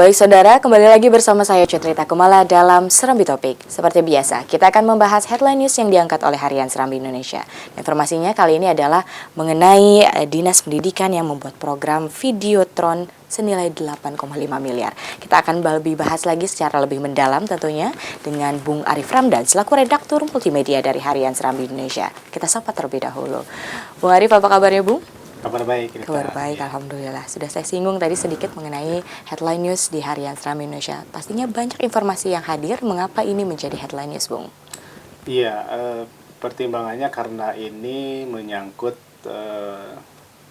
Baik saudara, kembali lagi bersama saya Cutrita Kumala dalam Serambi Topik. Seperti biasa, kita akan membahas headline news yang diangkat oleh Harian Serambi Indonesia. Informasinya kali ini adalah mengenai Dinas Pendidikan yang membuat program Videotron senilai 8,5 miliar. Kita akan lebih bahas lagi secara lebih mendalam tentunya dengan Bung Arif Ramdan selaku redaktur multimedia dari Harian Serambi Indonesia. Kita sapa terlebih dahulu. Bung Arif, apa kabarnya Bung? Kabar baik. Kabar baik, alhamdulillah. Sudah saya singgung tadi sedikit mengenai headline news di Harian Serambi Indonesia. Pastinya banyak informasi yang hadir. Mengapa ini menjadi headline news, Bung? Iya, pertimbangannya karena ini menyangkut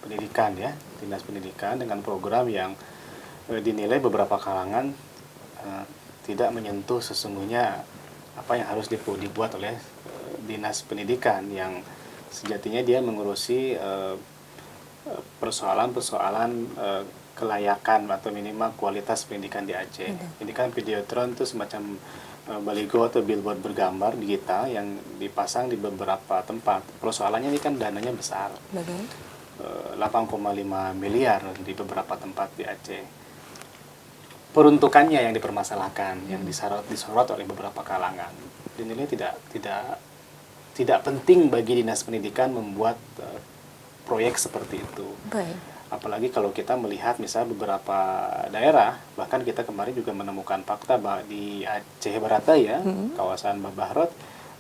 pendidikan ya, Dinas Pendidikan dengan program yang dinilai beberapa kalangan tidak menyentuh sesungguhnya apa yang harus dibuat oleh Dinas Pendidikan yang sejatinya dia mengurusi persoalan-persoalan kelayakan atau minimal kualitas pendidikan di Aceh. Ini kan Videotron itu semacam baligo atau billboard bergambar digital yang dipasang di beberapa tempat. Persoalannya ini kan dananya besar, 8,5 miliar di beberapa tempat di Aceh. Peruntukannya yang dipermasalahkan, yang disorot oleh beberapa kalangan, dinilai tidak penting bagi Dinas Pendidikan membuat proyek seperti itu. Baik. Apalagi kalau kita melihat misalnya beberapa daerah, bahkan kita kemarin juga menemukan fakta bahwa di Aceh Barat ya, kawasan Babahrot,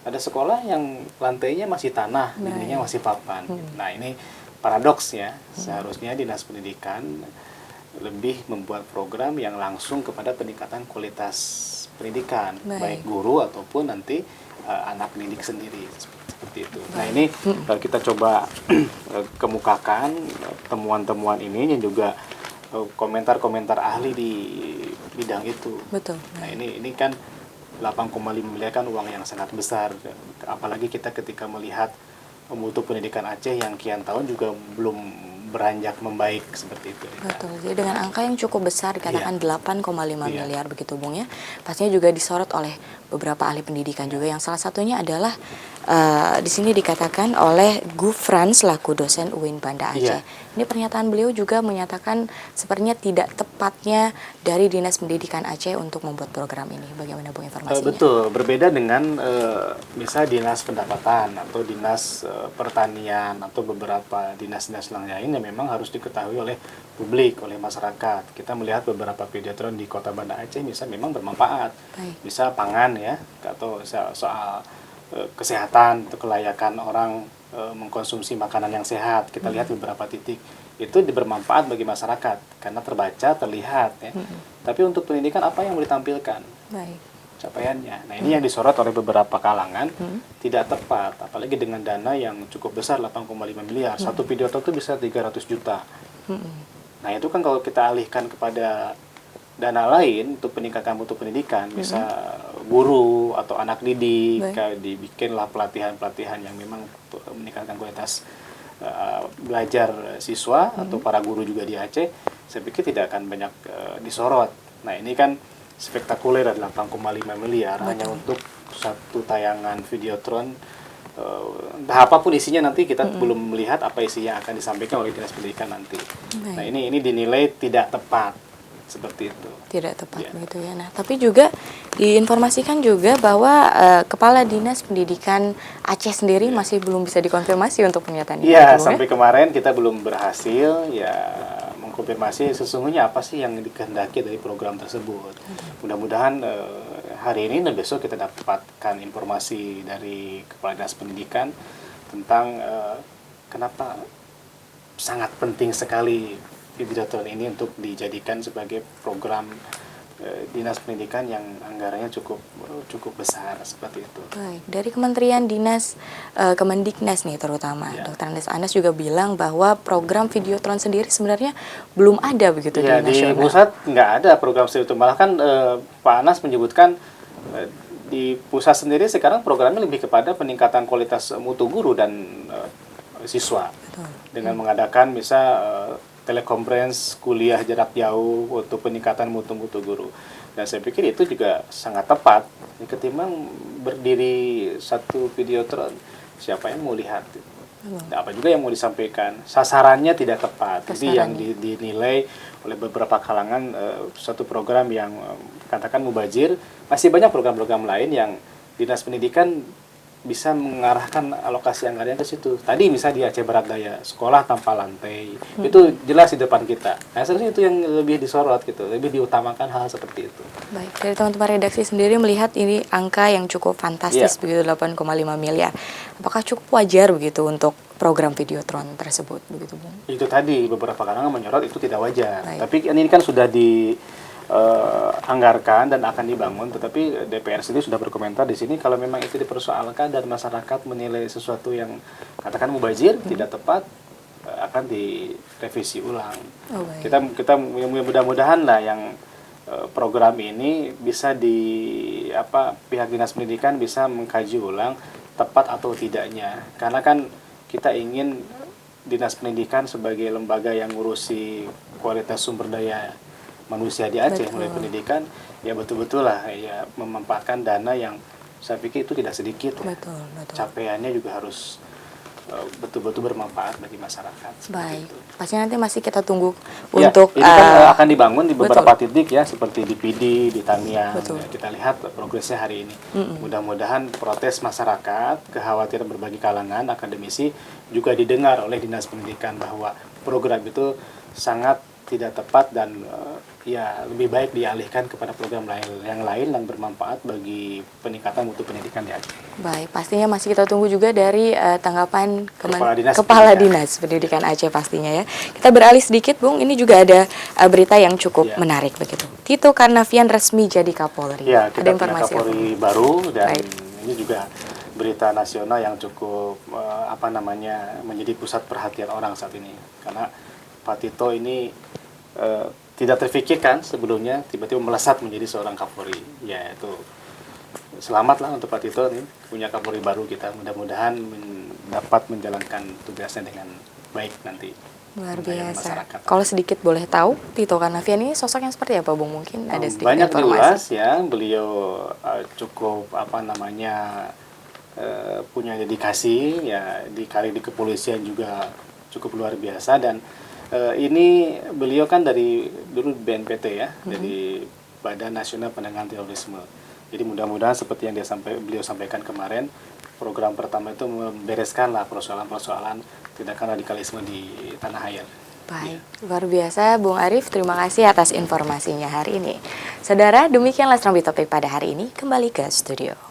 ada sekolah yang lantainya masih tanah, dindingnya masih papan. Nah ini paradoks ya, seharusnya Dinas Pendidikan lebih membuat program yang langsung kepada peningkatan kualitas pendidikan, baik guru ataupun nanti anak didik sendiri. Seperti itu. Nah ini kita coba kemukakan temuan-temuan ini dan juga komentar-komentar ahli di bidang itu. Betul. Nah ini kan 8,5 miliar kan uang yang sangat besar. Apalagi kita ketika melihat mutu pendidikan Aceh yang kian tahun juga belum beranjak membaik seperti itu. Betul. Jadi dengan angka yang cukup besar dikatakan 8,5 miliar begitu Bung ya. Pastinya juga disorot oleh beberapa ahli pendidikan juga yang salah satunya adalah di sini dikatakan oleh Gufran selaku dosen UIN Banda Aceh. Ini pernyataan beliau juga menyatakan sepertinya tidak tepatnya dari Dinas Pendidikan Aceh untuk membuat program ini. Bagaimana Bung informasinya? Betul, berbeda dengan misalnya Dinas Pendapatan atau Dinas Pertanian atau beberapa dinas-dinas lain yang memang harus diketahui oleh publik, oleh masyarakat. Kita melihat beberapa videotron di Kota Banda Aceh misalnya memang bermanfaat. Bisa pangan ya, atau soal kesehatan atau kelayakan orang mengkonsumsi makanan yang sehat. Kita lihat beberapa titik itu bermanfaat bagi masyarakat karena terbaca, terlihat ya. Tapi untuk pendidikan apa yang mau ditampilkan? Capaiannya. Nah ini yang disorot oleh beberapa kalangan tidak tepat, apalagi dengan dana yang cukup besar 8,5 miliar. Satu videotron itu bisa 300 juta. Nah itu kan kalau kita alihkan kepada dana lain untuk peningkatan mutu pendidikan, bisa guru atau anak didik, dibikinlah pelatihan-pelatihan yang memang meningkatkan kualitas belajar siswa atau para guru juga di Aceh, saya pikir tidak akan banyak disorot. Nah ini kan spektakuler, 8,5 miliar hanya untuk satu tayangan videotron. Entah apapun isinya nanti kita belum melihat apa isi yang akan disampaikan oleh Dinas Pendidikan nanti. Nah ini dinilai tidak tepat. Seperti itu. Tidak tepat begitu ya. Nah, tapi juga diinformasikan juga bahwa Kepala Dinas Pendidikan Aceh sendiri masih belum bisa dikonfirmasi untuk pernyataan ini. Iya, sampai kemarin kita belum berhasil ya mengkonfirmasi sesungguhnya apa sih yang dikehendaki dari program tersebut. Mudah-mudahan hari ini dan besok kita dapatkan informasi dari Kepala Dinas Pendidikan tentang kenapa sangat penting sekali Videotron ini untuk dijadikan sebagai program Dinas Pendidikan yang anggarannya cukup besar seperti itu. Baik, dari Kementerian Dinas Kemendiknas nih terutama, Dr. Andes Anas juga bilang bahwa program Videotron sendiri sebenarnya belum ada begitu di nasional. Di pusat nggak ada program seperti itu. Malah kan Pak Anas menyebutkan di pusat sendiri sekarang programnya lebih kepada peningkatan kualitas mutu guru dan siswa. Dengan mengadakan telekonferensi kuliah jarak jauh untuk peningkatan mutu-mutu guru. Dan saya pikir itu juga sangat tepat. Ketimbang berdiri satu videotron, siapa yang mau lihat? Nah, apa juga yang mau disampaikan, sasarannya tidak tepat. Jadi yang dinilai oleh beberapa kalangan suatu program yang katakan mubazir. Masih banyak program-program lain yang Dinas Pendidikan bisa mengarahkan alokasi anggarannya ke situ. Tadi misalnya di Aceh Barat Daya, sekolah tanpa lantai, itu jelas di depan kita. Nah, sebenarnya itu yang lebih disorot gitu, lebih diutamakan hal seperti itu. Baik, dari teman-teman redaksi sendiri melihat ini angka yang cukup fantastis begitu, 8,5 miliar. Apakah cukup wajar begitu untuk program Videotron tersebut begitu, Bung? Itu tadi beberapa kalangan menyorot itu tidak wajar. Tapi ini kan sudah anggarkan dan akan dibangun, tetapi DPR sendiri sudah berkomentar di sini kalau memang itu dipersoalkan dan masyarakat menilai sesuatu yang katakan mubazir, tidak tepat, akan direvisi ulang. Kita mudah-mudahan lah yang program ini bisa pihak Dinas Pendidikan bisa mengkaji ulang tepat atau tidaknya, karena kan kita ingin Dinas Pendidikan sebagai lembaga yang ngurusi kualitas sumber daya manusia di Aceh mulai pendidikan, ya betul-betul lah ya memanfaatkan dana yang saya pikir itu tidak sedikit. Capaiannya juga harus betul-betul bermanfaat bagi masyarakat. Baik, pastinya nanti masih kita tunggu untuk ini kan akan dibangun di beberapa titik ya, seperti di PD, di Tamiang. Ya, kita lihat progresnya hari ini. Mudah-mudahan protes masyarakat, kekhawatiran berbagai kalangan akademisi juga didengar oleh Dinas Pendidikan bahwa program itu sangat tidak tepat dan ya lebih baik dialihkan kepada program yang lain yang bermanfaat bagi peningkatan mutu pendidikan di Aceh. Baik, pastinya masih kita tunggu juga dari tanggapan Kepala Dinas Pendidikan Aceh pastinya ya. Kita beralih sedikit, Bung, ini juga ada berita yang cukup menarik begitu. Tito Karnavian resmi jadi Kapolri. Ya, kita punya Kapolri baru dan ini juga berita nasional yang cukup menjadi pusat perhatian orang saat ini, karena Pak Tito ini tidak terfikirkan sebelumnya tiba-tiba melesat menjadi seorang Kapolri. Ya, itu selamatlah untuk Pak Tito nih, punya Kapolri baru. Kita mudah-mudahan dapat menjalankan tugasnya dengan baik nanti. Luar biasa. Kalau sedikit boleh tahu, Tito Karnavian ini sosok yang seperti apa, Bung? Mungkin ada sedikit banyak informasi. Jelas ya, beliau cukup punya dedikasi ya, di karir di kepolisian juga cukup luar biasa. Dan ini beliau kan dari dulu BNPT ya, dari Badan Nasional Penanggulangan Terorisme. Jadi mudah-mudahan seperti yang beliau sampaikan kemarin, program pertama itu membereskanlah persoalan-persoalan tindakan radikalisme di tanah air. Baik, luar biasa Bung Arief, terima kasih atas informasinya hari ini. Saudara, demikianlah Serambi Topik pada hari ini, kembali ke studio.